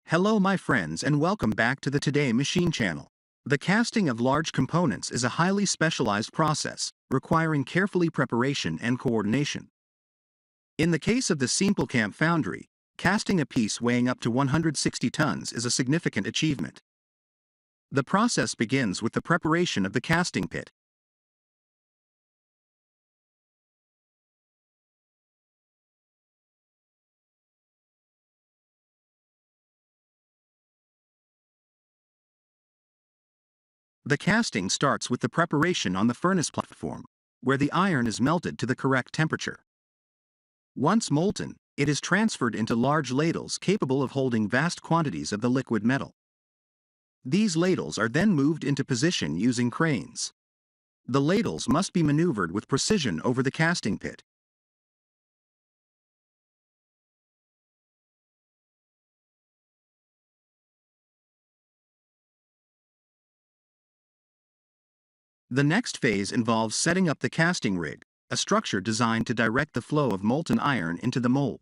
Hello my friends and welcome back to the Today Machine channel. The casting of large components is a highly specialized process, requiring carefully preparation and coordination. In the case of the Simplecamp foundry, casting a piece weighing up to 160 tons is a significant achievement. The process begins with the preparation of the casting pit. The casting starts with the preparation on the furnace platform, where the iron is melted to the correct temperature. Once molten, it is transferred into large ladles capable of holding vast quantities of the liquid metal. These ladles are then moved into position using cranes. The ladles must be maneuvered with precision over the casting pit. The next phase involves setting up the casting rig, a structure designed to direct the flow of molten iron into the mold.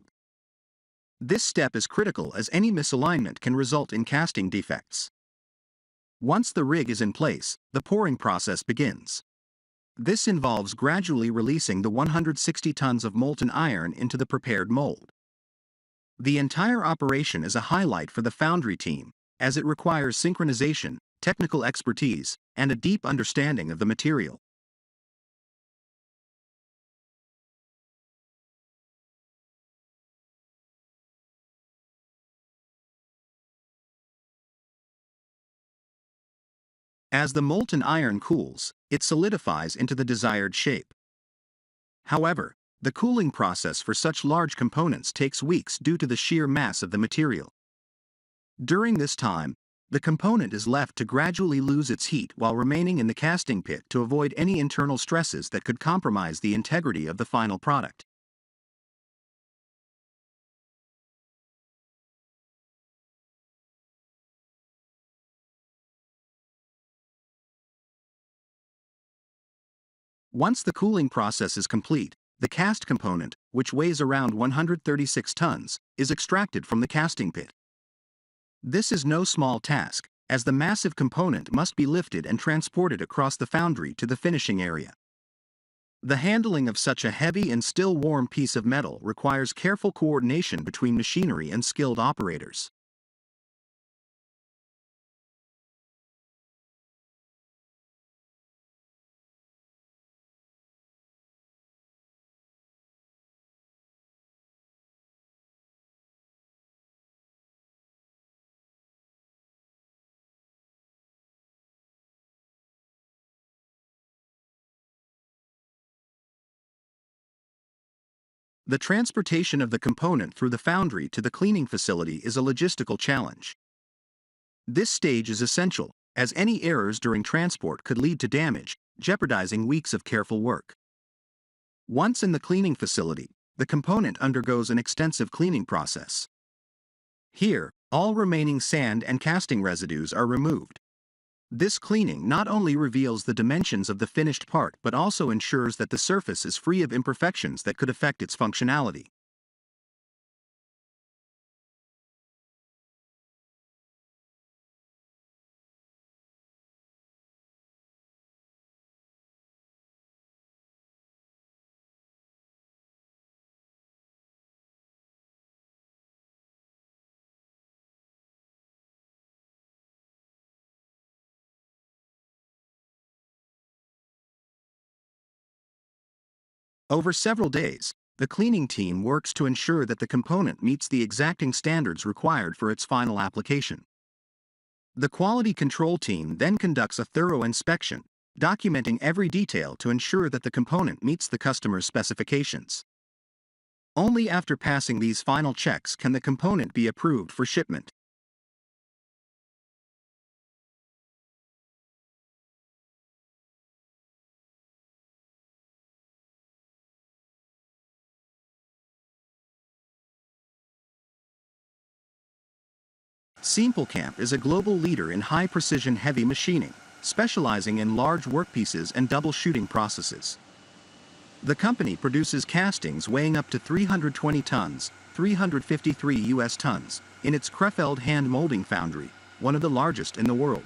This step is critical as any misalignment can result in casting defects. Once the rig is in place, the pouring process begins. This involves gradually releasing the 160 tons of molten iron into the prepared mold. The entire operation is a highlight for the foundry team, as it requires synchronization, technical expertise, and a deep understanding of the material. As the molten iron cools, it solidifies into the desired shape. However, the cooling process for such large components takes weeks due to the sheer mass of the material. During this time, the component is left to gradually lose its heat while remaining in the casting pit to avoid any internal stresses that could compromise the integrity of the final product. Once the cooling process is complete, the cast component, which weighs around 136 tons, is extracted from the casting pit. This is no small task, as the massive component must be lifted and transported across the foundry to the finishing area. The handling of such a heavy and still warm piece of metal requires careful coordination between machinery and skilled operators. The transportation of the component through the foundry to the cleaning facility is a logistical challenge. This stage is essential, as any errors during transport could lead to damage, jeopardizing weeks of careful work. Once in the cleaning facility, the component undergoes an extensive cleaning process. Here, all remaining sand and casting residues are removed. This cleaning not only reveals the dimensions of the finished part but also ensures that the surface is free of imperfections that could affect its functionality. Over several days, the cleaning team works to ensure that the component meets the exacting standards required for its final application. The quality control team then conducts a thorough inspection, documenting every detail to ensure that the component meets the customer's specifications. Only after passing these final checks can the component be approved for shipment. Simplecamp is a global leader in high-precision heavy machining, specializing in large workpieces and double shooting processes. The company produces castings weighing up to 320 tons, 353 US tons, in its Krefeld hand molding foundry, one of the largest in the world.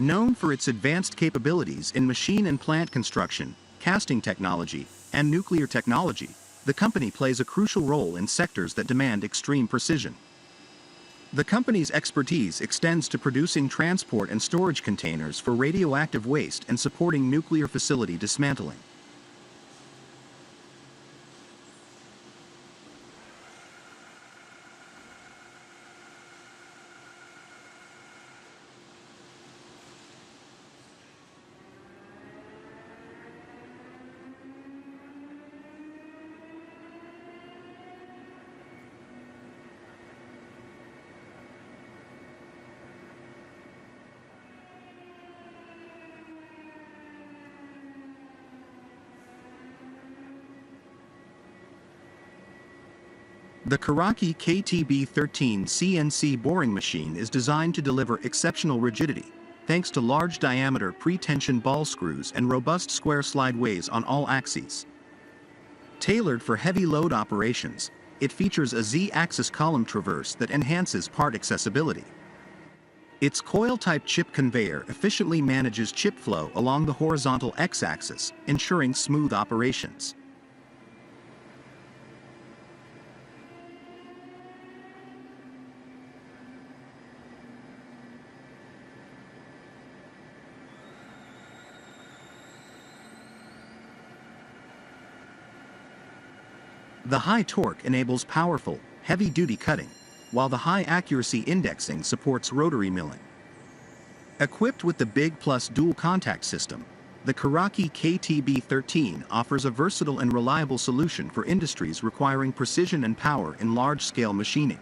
Known for its advanced capabilities in machine and plant construction, casting technology, and nuclear technology, the company plays a crucial role in sectors that demand extreme precision. The company's expertise extends to producing transport and storage containers for radioactive waste and supporting nuclear facility dismantling. The Kawasaki KTB13 CNC boring machine is designed to deliver exceptional rigidity, thanks to large diameter pre-tension ball screws and robust square slideways on all axes. Tailored for heavy load operations, it features a Z-axis column traverse that enhances part accessibility. Its coil-type chip conveyor efficiently manages chip flow along the horizontal X-axis, ensuring smooth operations. The high torque enables powerful, heavy-duty cutting, while the high-accuracy indexing supports rotary milling. Equipped with the Big Plus dual contact system, the Kawasaki KTB13 offers a versatile and reliable solution for industries requiring precision and power in large-scale machining.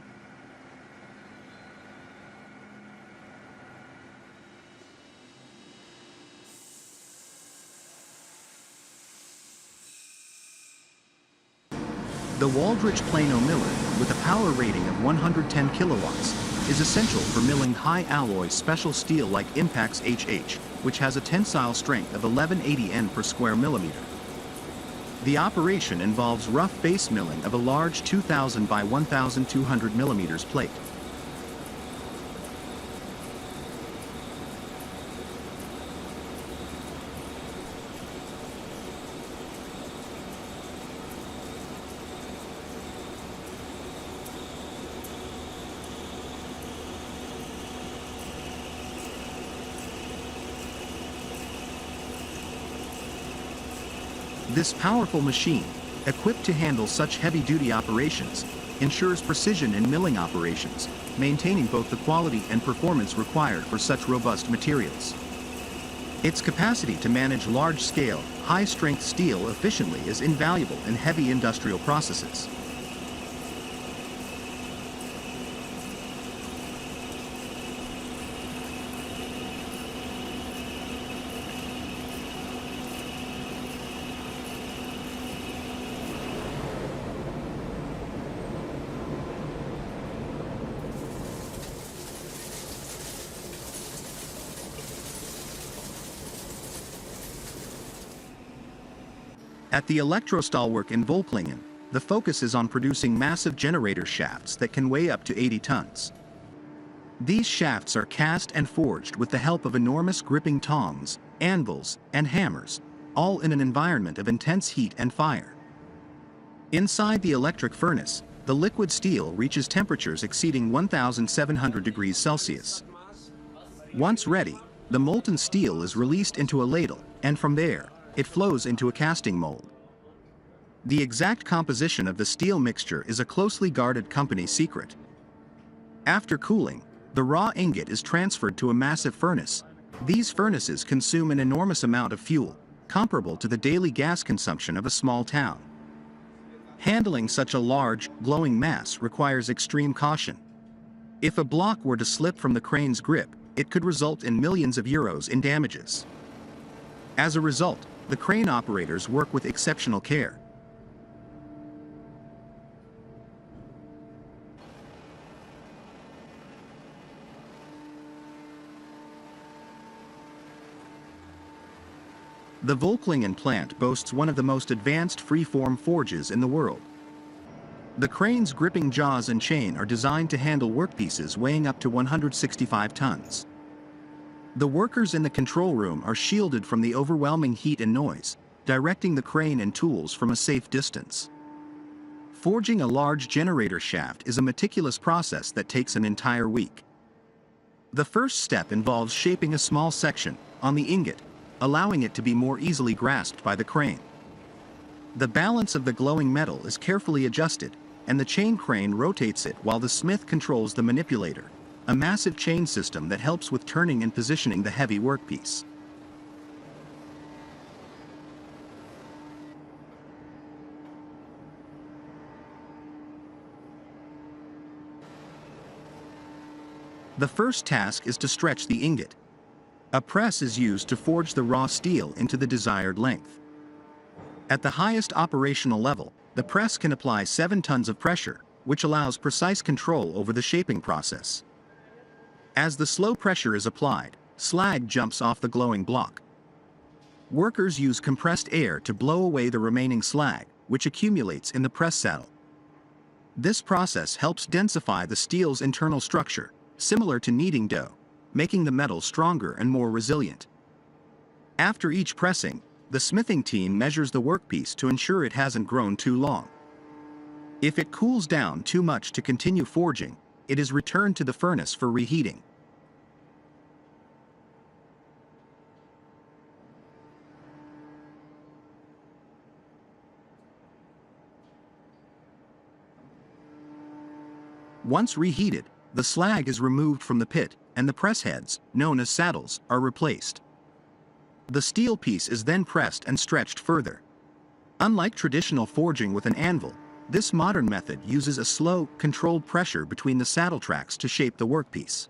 The Waldrich Plano miller, with a power rating of 110 kilowatts, is essential for milling high-alloy special steel like Impax HH, which has a tensile strength of 1180 N per square millimeter. The operation involves rough base milling of a large 2000 by 1200 millimeters plate. This powerful machine, equipped to handle such heavy-duty operations, ensures precision in milling operations, maintaining both the quality and performance required for such robust materials. Its capacity to manage large-scale, high-strength steel efficiently is invaluable in heavy industrial processes. At the Elektrostahlwerk in Völklingen, the focus is on producing massive generator shafts that can weigh up to 80 tons. These shafts are cast and forged with the help of enormous gripping tongs, anvils, and hammers, all in an environment of intense heat and fire. Inside the electric furnace, the liquid steel reaches temperatures exceeding 1,700 degrees Celsius. Once ready, the molten steel is released into a ladle, and from there, it flows into a casting mold. The exact composition of the steel mixture is a closely guarded company secret. After cooling, the raw ingot is transferred to a massive furnace. These furnaces consume an enormous amount of fuel, comparable to the daily gas consumption of a small town. Handling such a large, glowing mass requires extreme caution. If a block were to slip from the crane's grip, it could result in millions of euros in damages. As a result, the crane operators work with exceptional care. The Volklingen plant boasts one of the most advanced free-form forges in the world. The crane's gripping jaws and chain are designed to handle workpieces weighing up to 165 tons. The workers in the control room are shielded from the overwhelming heat and noise, directing the crane and tools from a safe distance. Forging a large generator shaft is a meticulous process that takes an entire week. The first step involves shaping a small section on the ingot, allowing it to be more easily grasped by the crane. The balance of the glowing metal is carefully adjusted, and the chain crane rotates it while the smith controls the manipulator, a massive chain system that helps with turning and positioning the heavy workpiece. The first task is to stretch the ingot. A press is used to forge the raw steel into the desired length. At the highest operational level, the press can apply 7 tons of pressure, which allows precise control over the shaping process. As the slow pressure is applied, slag jumps off the glowing block. Workers use compressed air to blow away the remaining slag, which accumulates in the press saddle. This process helps densify the steel's internal structure, similar to kneading dough, making the metal stronger and more resilient. After each pressing, the smithing team measures the workpiece to ensure it hasn't grown too long. If it cools down too much to continue forging, it is returned to the furnace for reheating. Once reheated, the slag is removed from the pit, and the press heads, known as saddles, are replaced. The steel piece is then pressed and stretched further. Unlike traditional forging with an anvil, this modern method uses a slow, controlled pressure between the saddle tracks to shape the workpiece.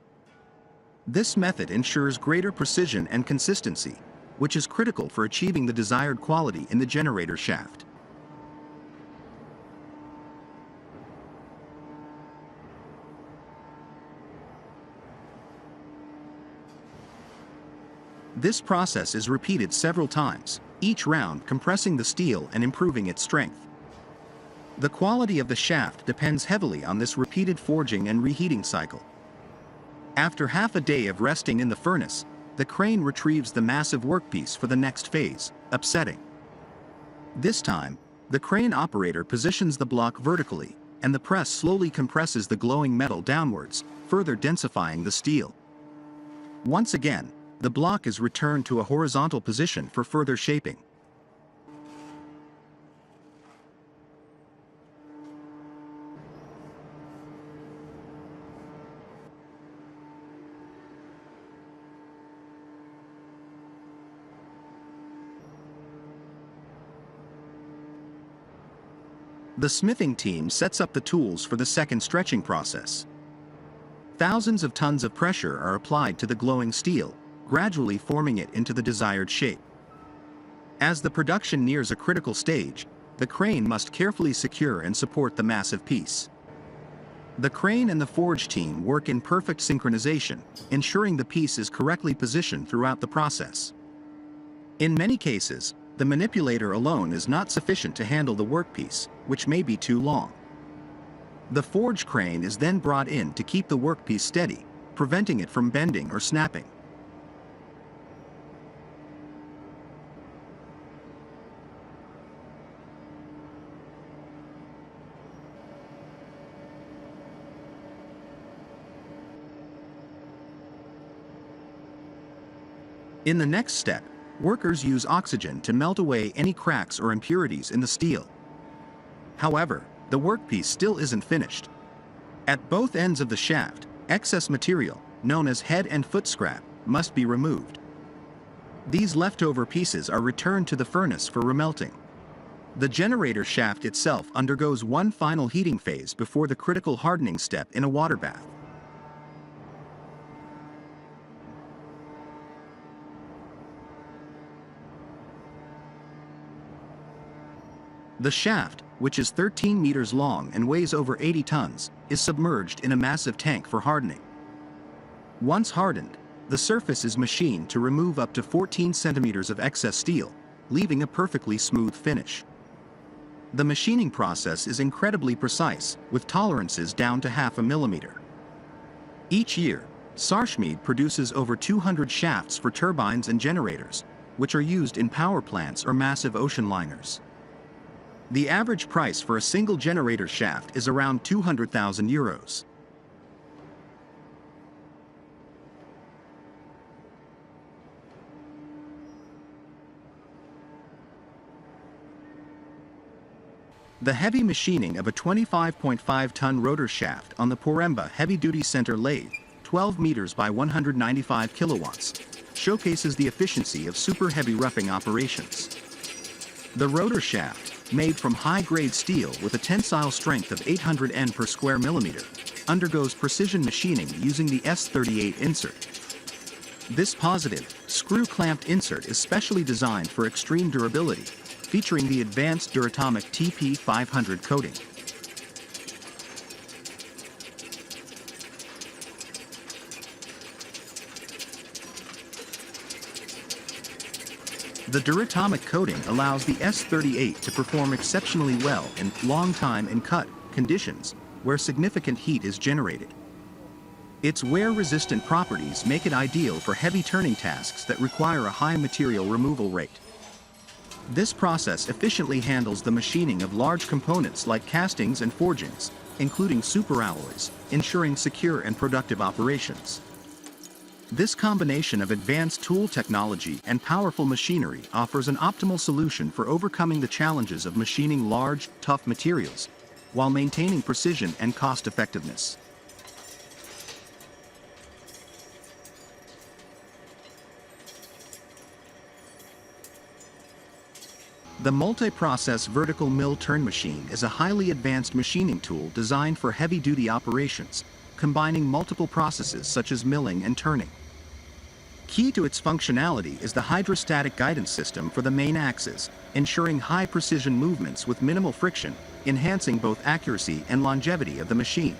This method ensures greater precision and consistency, which is critical for achieving the desired quality in the generator shaft. This process is repeated several times, each round compressing the steel and improving its strength. The quality of the shaft depends heavily on this repeated forging and reheating cycle. After half a day of resting in the furnace, the crane retrieves the massive workpiece for the next phase, upsetting. This time, the crane operator positions the block vertically, and the press slowly compresses the glowing metal downwards, further densifying the steel. Once again, the block is returned to a horizontal position for further shaping. The smithing team sets up the tools for the second stretching process. Thousands of tons of pressure are applied to the glowing steel, gradually forming it into the desired shape. As the production nears a critical stage, the crane must carefully secure and support the massive piece. The crane and the forge team work in perfect synchronization, ensuring the piece is correctly positioned throughout the process. In many cases, the manipulator alone is not sufficient to handle the workpiece, which may be too long. The forge crane is then brought in to keep the workpiece steady, preventing it from bending or snapping. In the next step, workers use oxygen to melt away any cracks or impurities in the steel. However, the workpiece still isn't finished. At both ends of the shaft, excess material, known as head and foot scrap, must be removed. These leftover pieces are returned to the furnace for remelting. The generator shaft itself undergoes one final heating phase before the critical hardening step in a water bath. The shaft, which is 13 meters long and weighs over 80 tons, is submerged in a massive tank for hardening. Once hardened, the surface is machined to remove up to 14 centimeters of excess steel, leaving a perfectly smooth finish. The machining process is incredibly precise, with tolerances down to 0.5 millimeter. Each year, Saarschmied produces over 200 shafts for turbines and generators, which are used in power plants or massive ocean liners. The average price for a single generator shaft is around 200,000 euros. The heavy machining of a 25.5-ton rotor shaft on the Poremba heavy-duty center lathe, 12 meters by 195 kilowatts, showcases the efficiency of super-heavy roughing operations. The rotor shaft, made from high-grade steel with a tensile strength of 800 N per square millimeter, undergoes precision machining using the S38 insert. This positive, screw-clamped insert is specially designed for extreme durability, featuring the advanced Duratomic TP500 coating. The Duratomic coating allows the S38 to perform exceptionally well in long time in cut conditions where significant heat is generated. Its wear-resistant properties make it ideal for heavy turning tasks that require a high material removal rate. This process efficiently handles the machining of large components like castings and forgings, including superalloys, ensuring secure and productive operations. This combination of advanced tool technology and powerful machinery offers an optimal solution for overcoming the challenges of machining large, tough materials, while maintaining precision and cost-effectiveness. The multi-process vertical mill turn machine is a highly advanced machining tool designed for heavy-duty operations, combining multiple processes such as milling and turning. Key to its functionality is the hydrostatic guidance system for the main axis, ensuring high-precision movements with minimal friction, enhancing both accuracy and longevity of the machine.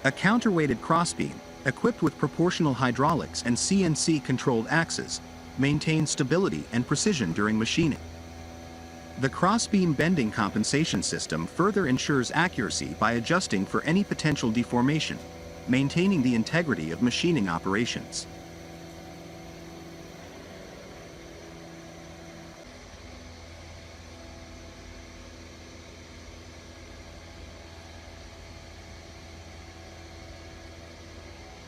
A counterweighted crossbeam, equipped with proportional hydraulics and CNC-controlled axes, maintains stability and precision during machining. The crossbeam bending compensation system further ensures accuracy by adjusting for any potential deformation, maintaining the integrity of machining operations.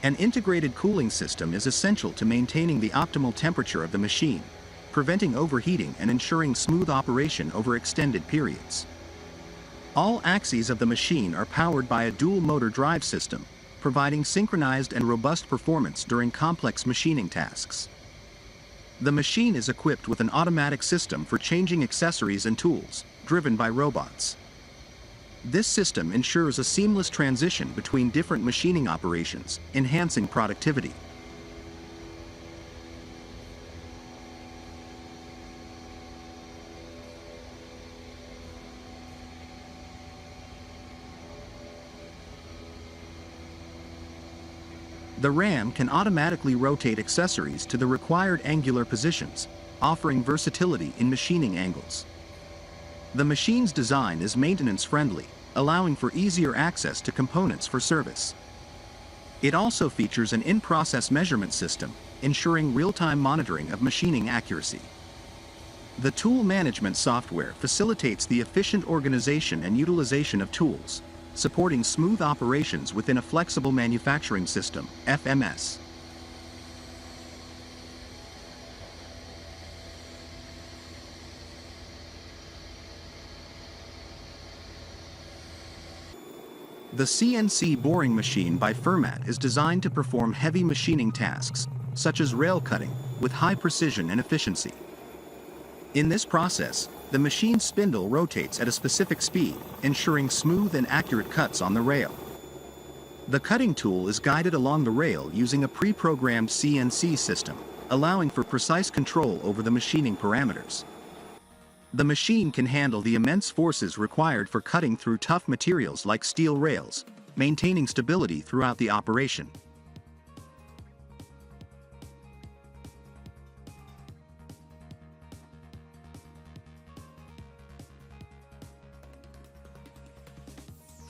An integrated cooling system is essential to maintaining the optimal temperature of the machine, preventing overheating and ensuring smooth operation over extended periods. All axes of the machine are powered by a dual motor drive system, providing synchronized and robust performance during complex machining tasks. The machine is equipped with an automatic system for changing accessories and tools, driven by robots. This system ensures a seamless transition between different machining operations, enhancing productivity. The ram can automatically rotate accessories to the required angular positions, offering versatility in machining angles. The machine's design is maintenance-friendly, allowing for easier access to components for service. It also features an in-process measurement system, ensuring real-time monitoring of machining accuracy. The tool management software facilitates the efficient organization and utilization of tools, supporting smooth operations within a flexible manufacturing system, FMS. The CNC boring machine by Fermat is designed to perform heavy machining tasks, such as rail cutting, with high precision and efficiency. In this process, The machine spindle rotates at a specific speed, ensuring smooth and accurate cuts on the rail. The cutting tool is guided along the rail using a pre-programmed CNC system, allowing for precise control over the machining parameters. The machine can handle the immense forces required for cutting through tough materials like steel rails, maintaining stability throughout the operation.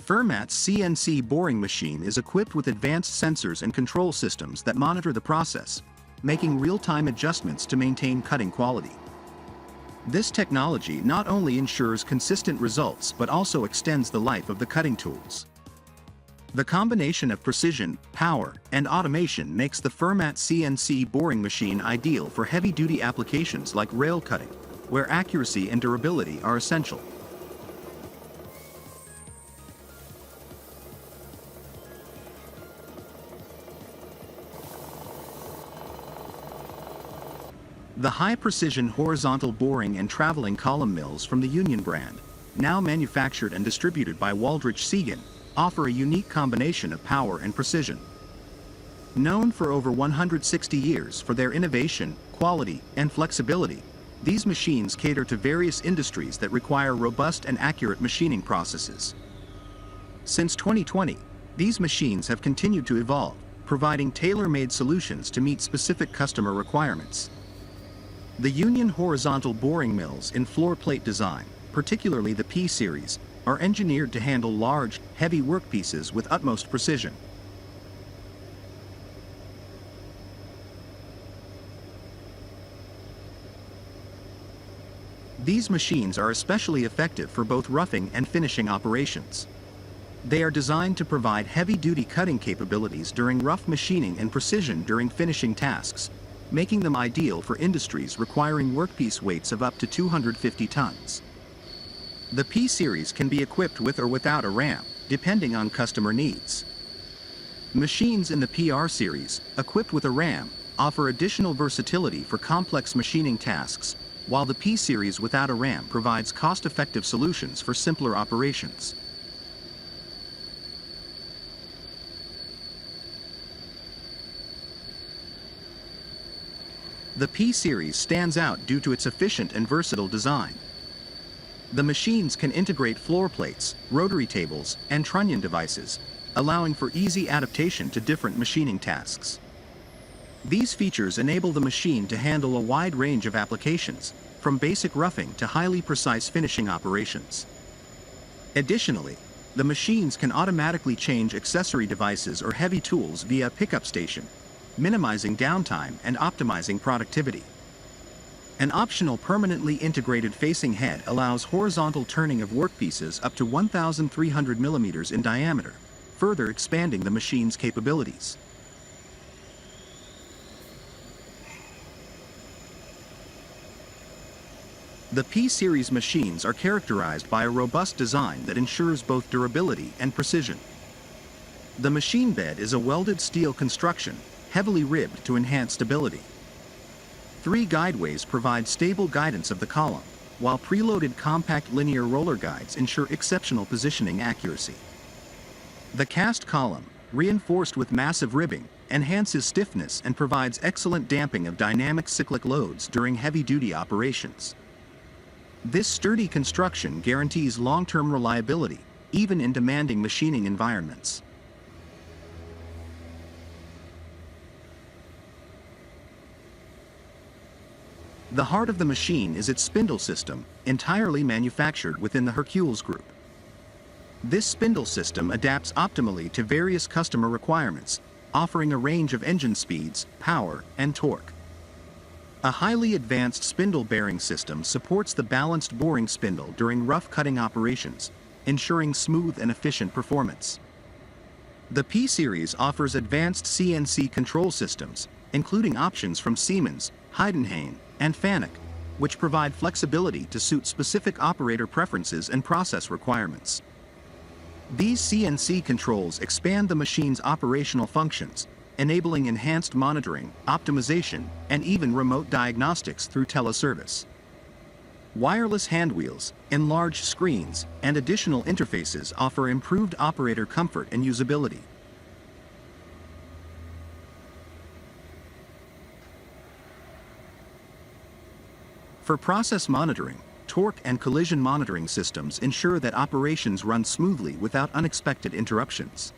Fermat's CNC boring machine is equipped with advanced sensors and control systems that monitor the process, making real-time adjustments to maintain cutting quality. This technology not only ensures consistent results but also extends the life of the cutting tools. The combination of precision, power, and automation makes the Fermat CNC boring machine ideal for heavy-duty applications like rail cutting, where accuracy and durability are essential. The high-precision horizontal boring and traveling column mills from the Union brand, now manufactured and distributed by Waldrich-Siegen, offer a unique combination of power and precision. Known for over 160 years for their innovation, quality, and flexibility, these machines cater to various industries that require robust and accurate machining processes. Since 2020, these machines have continued to evolve, providing tailor-made solutions to meet specific customer requirements. The Union horizontal boring mills in floor plate design, particularly the P-Series, are engineered to handle large, heavy workpieces with utmost precision. These machines are especially effective for both roughing and finishing operations. They are designed to provide heavy-duty cutting capabilities during rough machining and precision during finishing tasks, making them ideal for industries requiring workpiece weights of up to 250 tons. The P-Series can be equipped with or without a ram, depending on customer needs. Machines in the PR series, equipped with a ram, offer additional versatility for complex machining tasks, while the P-Series without a ram provides cost-effective solutions for simpler operations. The P-Series stands out due to its efficient and versatile design. The machines can integrate floor plates, rotary tables, and trunnion devices, allowing for easy adaptation to different machining tasks. These features enable the machine to handle a wide range of applications, from basic roughing to highly precise finishing operations. Additionally, the machines can automatically change accessory devices or heavy tools via pickup station, minimizing downtime and optimizing productivity. An optional permanently integrated facing head allows horizontal turning of workpieces up to 1,300 millimeters in diameter, further expanding the machine's capabilities. The P-Series machines are characterized by a robust design that ensures both durability and precision. The machine bed is a welded steel construction, heavily ribbed to enhance stability. 3 guideways provide stable guidance of the column, while preloaded compact linear roller guides ensure exceptional positioning accuracy. The cast column, reinforced with massive ribbing, enhances stiffness and provides excellent damping of dynamic cyclic loads during heavy-duty operations. This sturdy construction guarantees long-term reliability, even in demanding machining environments. The heart of the machine is its spindle system, entirely manufactured within the Hercules Group. This spindle system adapts optimally to various customer requirements, offering a range of engine speeds, power, and torque. A highly advanced spindle bearing system supports the balanced boring spindle during rough cutting operations, ensuring smooth and efficient performance. The P-Series offers advanced CNC control systems, including options from Siemens, Heidenhain, and Fanuc, which provide flexibility to suit specific operator preferences and process requirements. These CNC controls expand the machine's operational functions, enabling enhanced monitoring, optimization, and even remote diagnostics through teleservice. Wireless handwheels, enlarged screens, and additional interfaces offer improved operator comfort and usability. For process monitoring, torque and collision monitoring systems ensure that operations run smoothly without unexpected interruptions.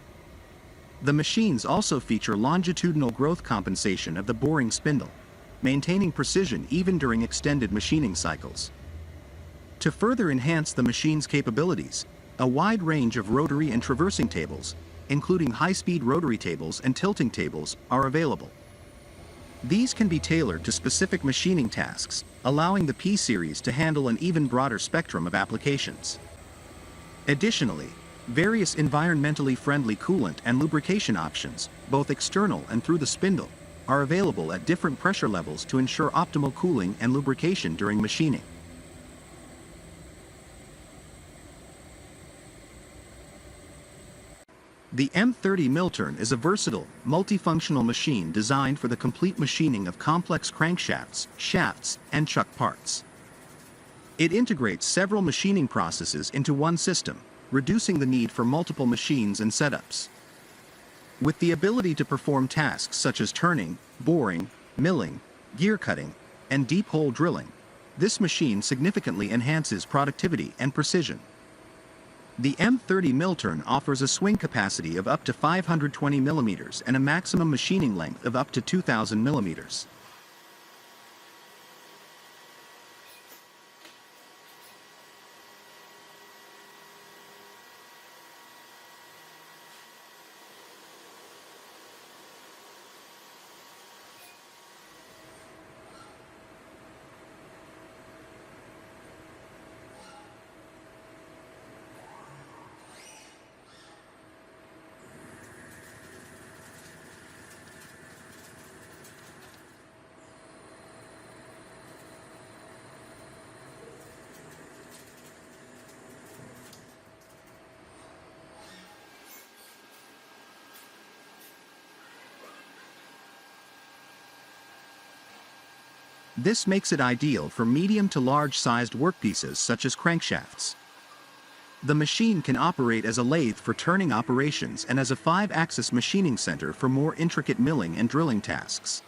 The machines also feature longitudinal growth compensation of the boring spindle, maintaining precision even during extended machining cycles. To further enhance the machine's capabilities, a wide range of rotary and traversing tables, including high-speed rotary tables and tilting tables, are available. These can be tailored to specific machining tasks, allowing the P-Series to handle an even broader spectrum of applications. Additionally, various environmentally friendly coolant and lubrication options, both external and through the spindle, are available at different pressure levels to ensure optimal cooling and lubrication during machining. The M30 Millturn is a versatile, multifunctional machine designed for the complete machining of complex crankshafts, shafts, and chuck parts. It integrates several machining processes into one system, reducing the need for multiple machines and setups. With the ability to perform tasks such as turning, boring, milling, gear cutting, and deep hole drilling, this machine significantly enhances productivity and precision. The M30 Millturn offers a swing capacity of up to 520 mm and a maximum machining length of up to 2,000 mm. This makes it ideal for medium to large-sized workpieces such as crankshafts. The machine can operate as a lathe for turning operations and as a 5-axis machining center for more intricate milling and drilling tasks.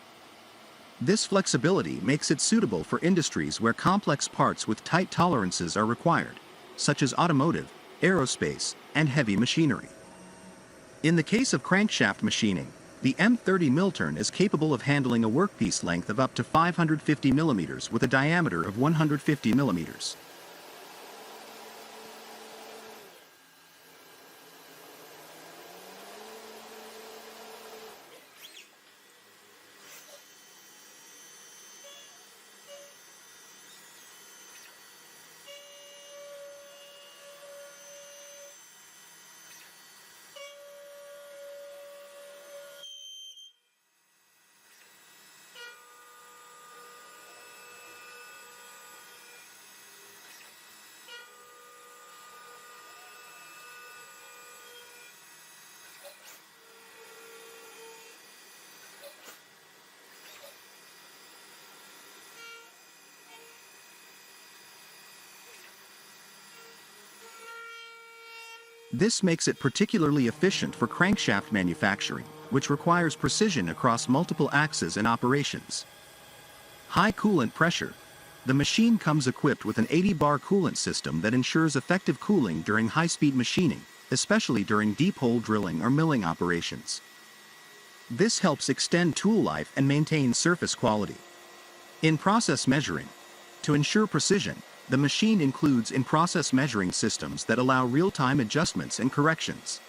This flexibility makes it suitable for industries where complex parts with tight tolerances are required, such as automotive, aerospace, and heavy machinery. In the case of crankshaft machining, the M30 Millturn is capable of handling a workpiece length of up to 550 mm with a diameter of 150 mm. This makes it particularly efficient for crankshaft manufacturing, which requires precision across multiple axes and operations. High coolant pressure. The machine comes equipped with an 80-bar coolant system that ensures effective cooling during high-speed machining, especially during deep hole drilling or milling operations. This helps extend tool life and maintain surface quality. In process measuring, to ensure precision, the machine includes in-process measuring systems that allow real-time adjustments and corrections.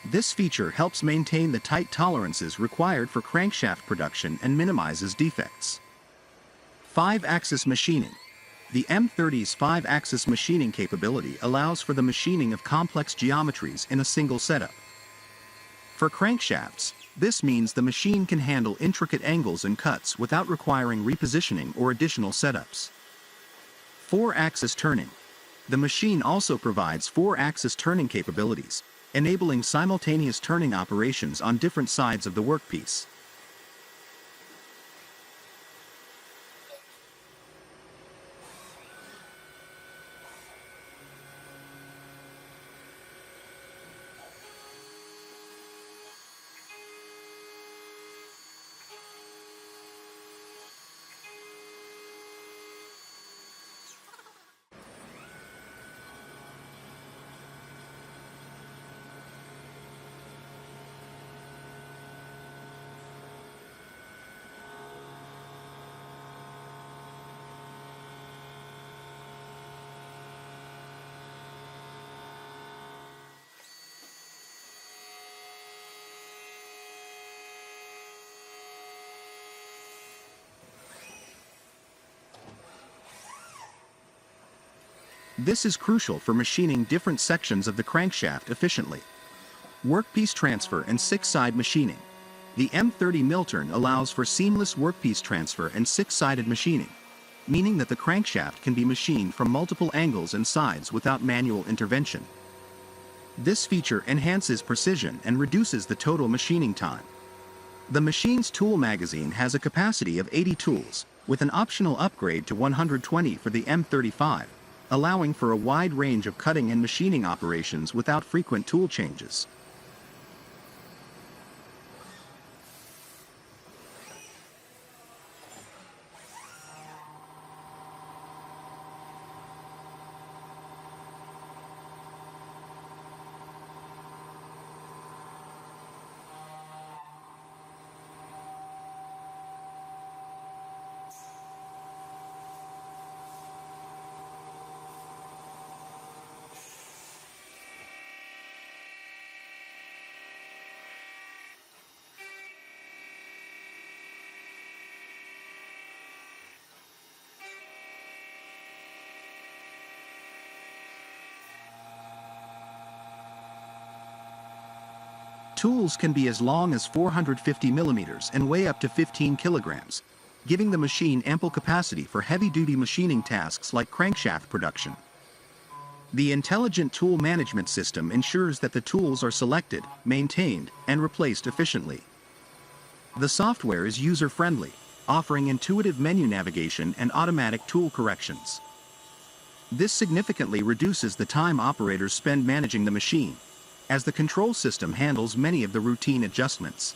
This feature helps maintain the tight tolerances required for crankshaft production and minimizes defects. 5-axis machining. The M30's 5-axis machining capability allows for the machining of complex geometries in a single setup. For crankshafts, this means the machine can handle intricate angles and cuts without requiring repositioning or additional setups. 4-axis turning. The machine also provides 4-axis turning capabilities, enabling simultaneous turning operations on different sides of the workpiece. This is crucial for machining different sections of the crankshaft efficiently. Workpiece transfer and 6-side machining. The M30 mill turn allows for seamless workpiece transfer and 6-sided machining, meaning that the crankshaft can be machined from multiple angles and sides without manual intervention. This feature enhances precision and reduces the total machining time. The machine's tool magazine has a capacity of 80 tools, with an optional upgrade to 120 for the M35, allowing for a wide range of cutting and machining operations without frequent tool changes. Tools can be as long as 450 millimeters and weigh up to 15 kilograms, giving the machine ample capacity for heavy-duty machining tasks like crankshaft production. The intelligent tool management system ensures that the tools are selected, maintained, and replaced efficiently. The software is user-friendly, offering intuitive menu navigation and automatic tool corrections. This significantly reduces the time operators spend managing the machine, as the control system handles many of the routine adjustments.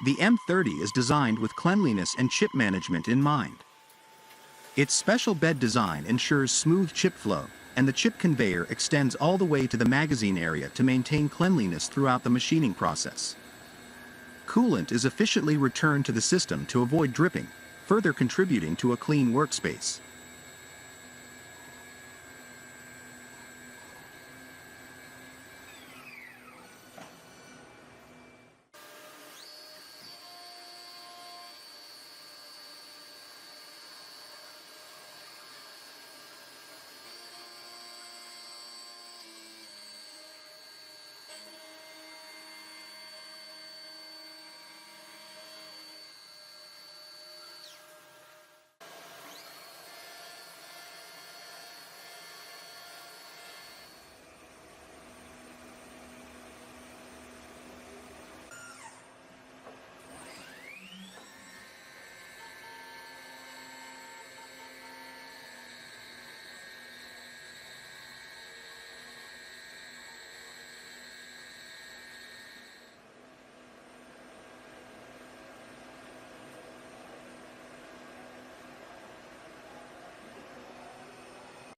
The M30 is designed with cleanliness and chip management in mind. Its special bed design ensures smooth chip flow, and the chip conveyor extends all the way to the magazine area to maintain cleanliness throughout the machining process. Coolant is efficiently returned to the system to avoid dripping, further contributing to a clean workspace.